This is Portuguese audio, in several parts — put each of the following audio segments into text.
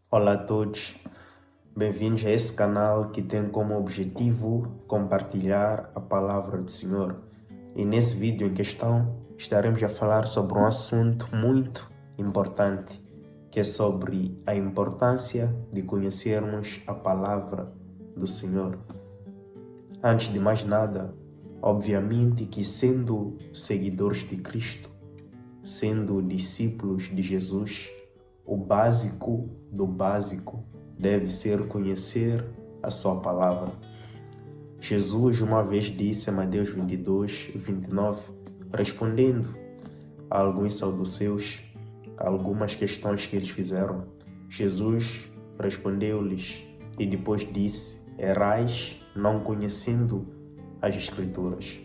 Olá a todos, bem-vindos a esse canal que tem como objetivo compartilhar a palavra do Senhor. E nesse vídeo em questão estaremos a falar sobre um assunto muito importante, que é sobre a importância de conhecermos a palavra do Senhor. Antes de mais nada, obviamente que sendo seguidores de Cristo, sendo discípulos de Jesus, o básico do básico deve ser conhecer a sua palavra. Jesus uma vez disse em Mateus 22, 29, respondendo a alguns saduceus, a algumas questões que eles fizeram, Jesus respondeu-lhes e depois disse: errais não conhecendo as Escrituras.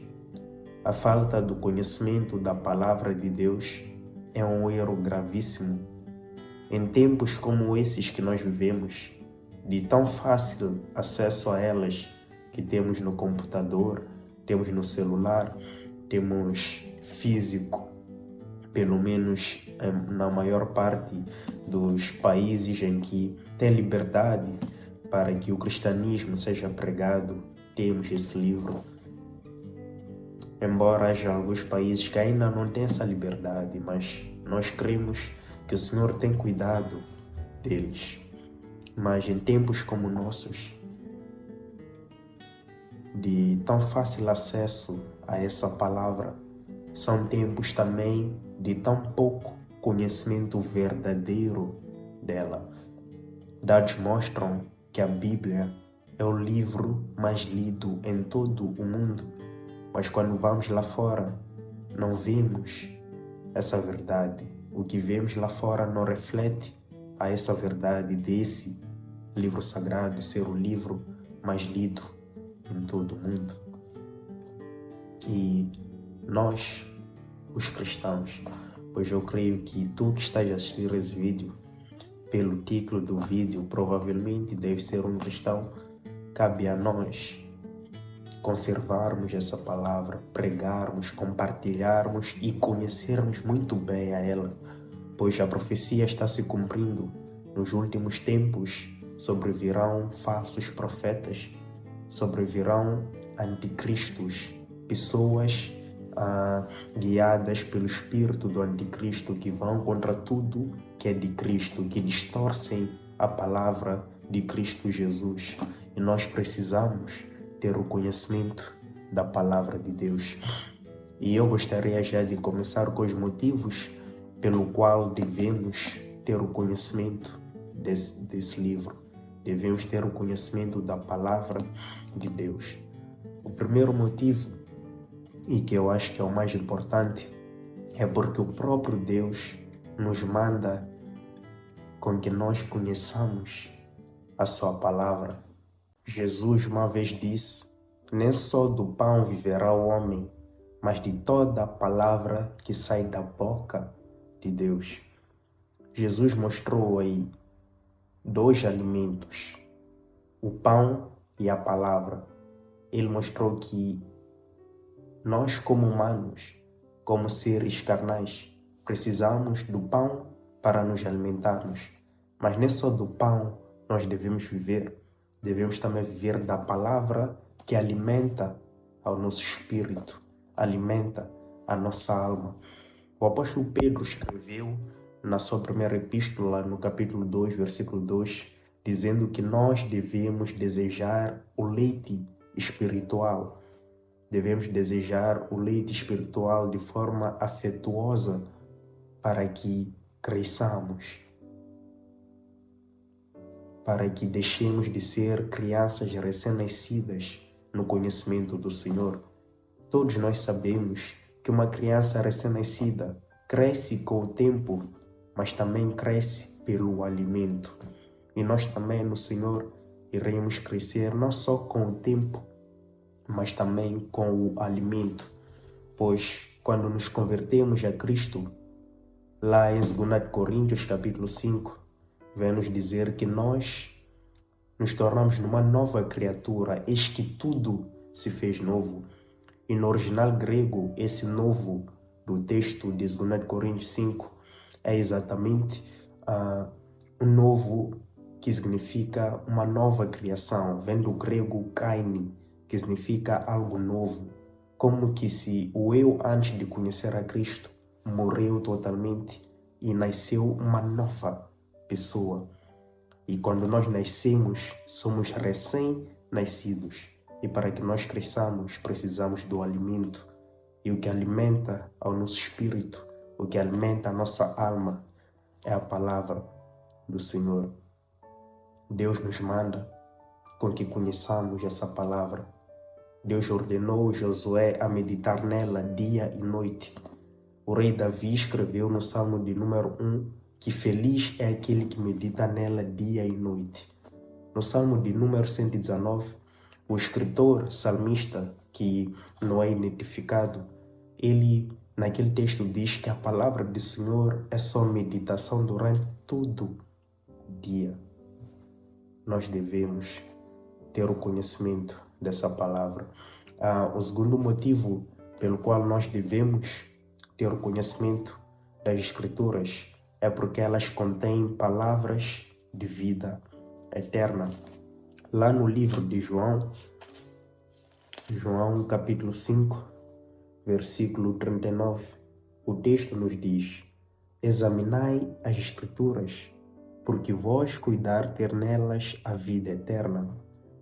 A falta do conhecimento da palavra de Deus é um erro gravíssimo. Em tempos como esses que nós vivemos, de tão fácil acesso a elas que temos no computador, temos no celular, temos físico, pelo menos na maior parte dos países em que tem liberdade para que o cristianismo seja pregado, temos esse livro. Embora haja alguns países que ainda não têm essa liberdade, mas nós cremos que o Senhor tem cuidado deles. Mas em tempos como nossos, de tão fácil acesso a essa palavra, são tempos também de tão pouco conhecimento verdadeiro dela. Dados mostram que a Bíblia é o livro mais lido em todo o mundo, mas quando vamos lá fora, não vemos essa verdade. O que vemos lá fora não reflete a essa verdade desse livro sagrado ser o livro mais lido em todo o mundo. E nós, os cristãos, pois eu creio que tu que estás a assistir esse vídeo, pelo título do vídeo, provavelmente deve ser um cristão. Cabe a nós conservarmos essa palavra, pregarmos, compartilharmos e conhecermos muito bem a ela, pois a profecia está se cumprindo. Nos últimos tempos sobrevirão falsos profetas, sobrevirão anticristos, pessoas guiadas pelo espírito do anticristo que vão contra tudo que é de Cristo, que distorcem a palavra de Cristo Jesus. E nós precisamos ter o conhecimento da palavra de Deus. E eu gostaria já de começar com os motivos pelo qual devemos ter o conhecimento desse livro. Devemos ter o conhecimento da palavra de Deus. O primeiro motivo, e que eu acho que é o mais importante, é porque o próprio Deus nos manda com que nós conheçamos a sua palavra. Jesus uma vez disse: nem só do pão viverá o homem, mas de toda a palavra que sai da boca de Deus. Jesus mostrou aí dois alimentos, o pão e a palavra. Ele mostrou que nós, como humanos, como seres carnais, precisamos do pão para nos alimentarmos. Mas nem só do pão nós devemos viver, devemos também viver da palavra que alimenta ao nosso espírito, alimenta a nossa alma. O apóstolo Pedro escreveu na sua primeira epístola, no capítulo 2, versículo 2, dizendo que nós devemos desejar o leite espiritual. Devemos desejar o leite espiritual de forma afetuosa para que cresçamos, para que deixemos de ser crianças recém-nascidas no conhecimento do Senhor. Todos nós sabemos que uma criança recém-nascida cresce com o tempo, mas também cresce pelo alimento. E nós também no Senhor iremos crescer não só com o tempo, mas também com o alimento. Pois quando nos convertemos a Cristo, lá em 2 Coríntios capítulo 5, vem nos dizer que nós nos tornamos numa nova criatura, eis que tudo se fez novo. E no original grego, esse novo do texto de 2 Coríntios 5 é exatamente um novo que significa uma nova criação, vem do grego kaine, que significa algo novo, como que se o eu antes de conhecer a Cristo morreu totalmente e nasceu uma nova pessoa. E quando nós nascemos, somos recém-nascidos. E para que nós cresçamos, precisamos do alimento. E o que alimenta ao nosso espírito, o que alimenta a nossa alma, é a palavra do Senhor. Deus nos manda com que conheçamos essa palavra. Deus ordenou Josué a meditar nela dia e noite. O rei Davi escreveu no Salmo de número 1 que feliz é aquele que medita nela dia e noite. No Salmo de número 119, o escritor salmista, que não é identificado, ele naquele texto diz que a palavra do Senhor é só meditação durante todo o dia. Nós devemos ter o conhecimento dessa palavra. O segundo motivo pelo qual nós devemos ter o conhecimento das Escrituras é porque elas contêm palavras de vida eterna. Lá no livro de João capítulo 5, versículo 39, o texto nos diz: examinai as Escrituras, porque vós cuidar ter nelas a vida eterna,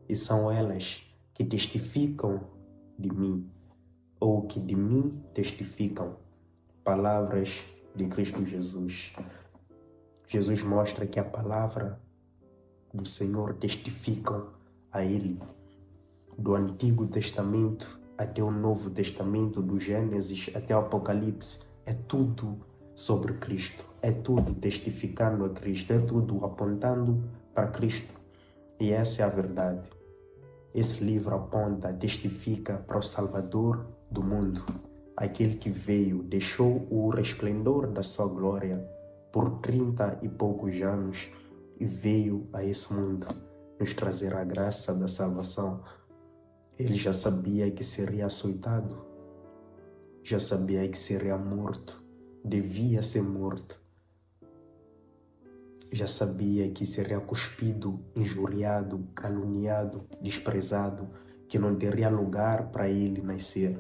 e são elas que testificam de mim, ou que de mim testificam. Palavras de Cristo Jesus. Jesus mostra que a palavra do Senhor testificam a Ele. Do Antigo Testamento até o Novo Testamento, do Gênesis até o Apocalipse, é tudo sobre Cristo, é tudo testificando a Cristo, é tudo apontando para Cristo. E essa é a verdade. Esse livro aponta, testifica para o Salvador do mundo, aquele que veio, deixou o resplendor da sua glória por 30 e poucos anos e veio a esse mundo nos trazer a graça da salvação. Ele já sabia que seria açoitado, já sabia que seria morto, devia ser morto. Já sabia que seria cuspido, injuriado, caluniado, desprezado, que não teria lugar para ele nascer.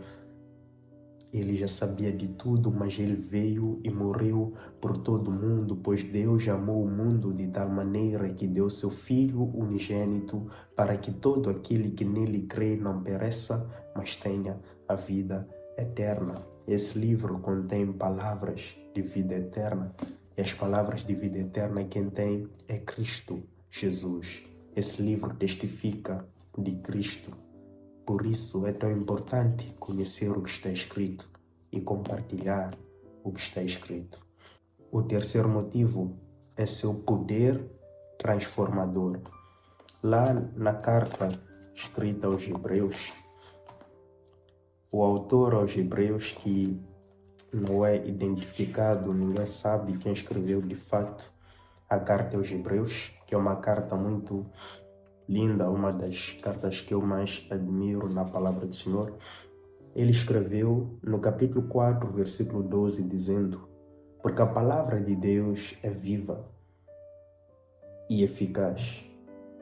Ele já sabia de tudo, mas ele veio e morreu por todo mundo, pois Deus amou o mundo de tal maneira que deu seu Filho unigênito para que todo aquele que nele crê não pereça, mas tenha a vida eterna. Esse livro contém palavras de vida eterna. E as palavras de vida eterna quem tem é Cristo Jesus. Esse livro testifica de Cristo. Por isso é tão importante conhecer o que está escrito e compartilhar o que está escrito. O terceiro motivo é seu poder transformador. Lá na carta escrita aos Hebreus, o autor aos Hebreus, que não é identificado, ninguém sabe quem escreveu de fato a carta aos Hebreus, que é uma carta muito linda, uma das cartas que eu mais admiro na palavra do Senhor. Ele escreveu no capítulo 4, versículo 12, dizendo: porque a palavra de Deus é viva e eficaz,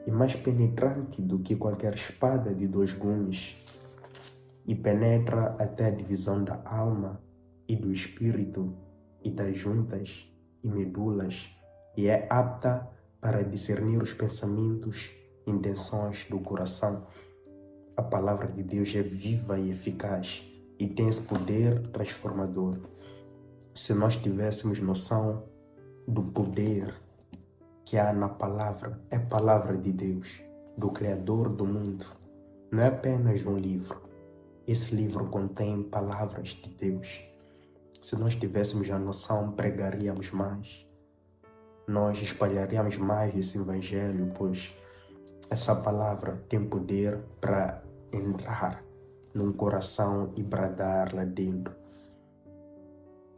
e mais penetrante do que qualquer espada de 2 gumes, e penetra até a divisão da alma e do espírito e das juntas e medulas, e é apta para discernir os pensamentos e intenções do coração. A palavra de Deus é viva e eficaz e tem esse poder transformador. Se nós tivéssemos noção do poder que há na palavra, é palavra de Deus, do Criador do mundo, não é apenas um livro. Esse livro contém palavras de Deus. Se nós tivéssemos a noção, pregaríamos mais. Nós espalharíamos mais esse evangelho, pois essa palavra tem poder para entrar num coração e bradar lá dentro.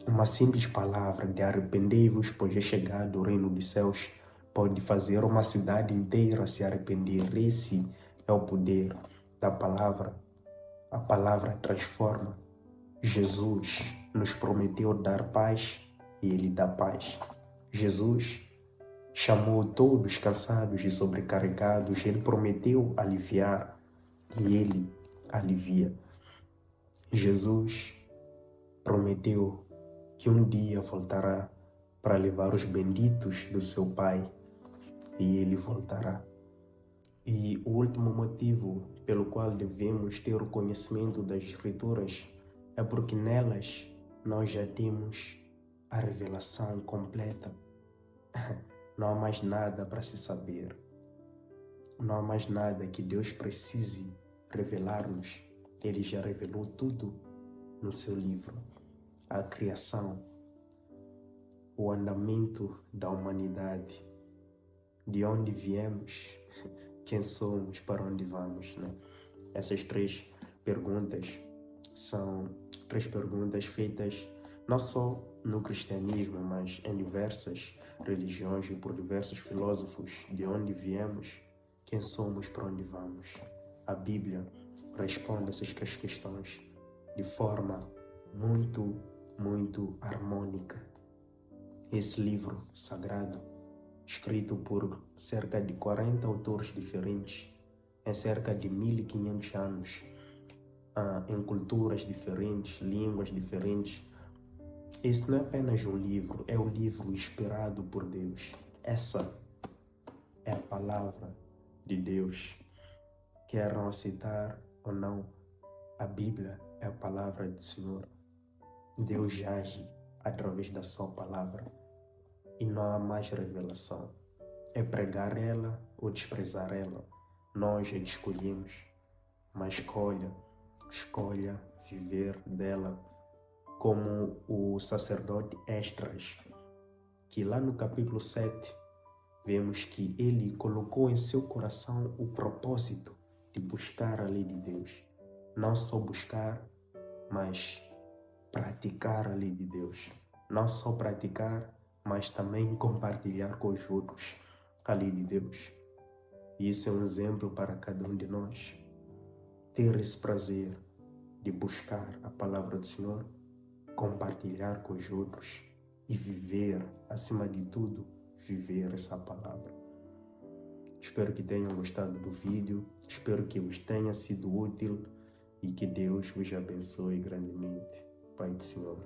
Uma simples palavra de arrependei-vos, pois é chegado o reino dos céus, pode fazer uma cidade inteira se arrepender. Esse é o poder da palavra. A palavra transforma. Jesus nos prometeu dar paz e Ele dá paz. Jesus Chamou todos cansados e sobrecarregados. Ele prometeu aliviar e ele alivia. Jesus prometeu que um dia voltará para levar os benditos do seu Pai e ele voltará. E o último motivo pelo qual devemos ter o conhecimento das Escrituras é porque nelas nós já temos a revelação completa. Não há mais nada para se saber. Não há mais nada que Deus precise revelar-nos. Ele já revelou tudo no seu livro. A criação, o andamento da humanidade, de onde viemos, quem somos, para onde vamos, né? Essas 3 perguntas são 3 perguntas feitas não só no cristianismo, mas em diversas religiões e por diversos filósofos. De onde viemos, quem somos, para onde vamos. A Bíblia responde essas 3 questões de forma muito harmônica. Esse livro sagrado, escrito por cerca de 40 autores diferentes, em cerca de 1500 anos, em culturas diferentes, línguas diferentes. Esse não é apenas um livro, é o livro inspirado por Deus. Essa é a palavra de Deus. Queiram aceitar ou não, a Bíblia é a palavra do Senhor. Deus age através da sua palavra e não há mais revelação. É pregar ela ou desprezar ela. Nós é que escolhemos, mas escolha viver dela, como o sacerdote Esdras, que lá no capítulo 7 vemos que ele colocou em seu coração o propósito de buscar a lei de Deus. Não só buscar, mas praticar a lei de Deus. Não só praticar, mas também compartilhar com os outros a lei de Deus. E isso é um exemplo para cada um de nós. Ter esse prazer de buscar a palavra do Senhor, compartilhar com os outros e viver, acima de tudo, viver essa palavra. Espero que tenham gostado do vídeo, espero que vos tenha sido útil e que Deus vos abençoe grandemente. Pai do Senhor.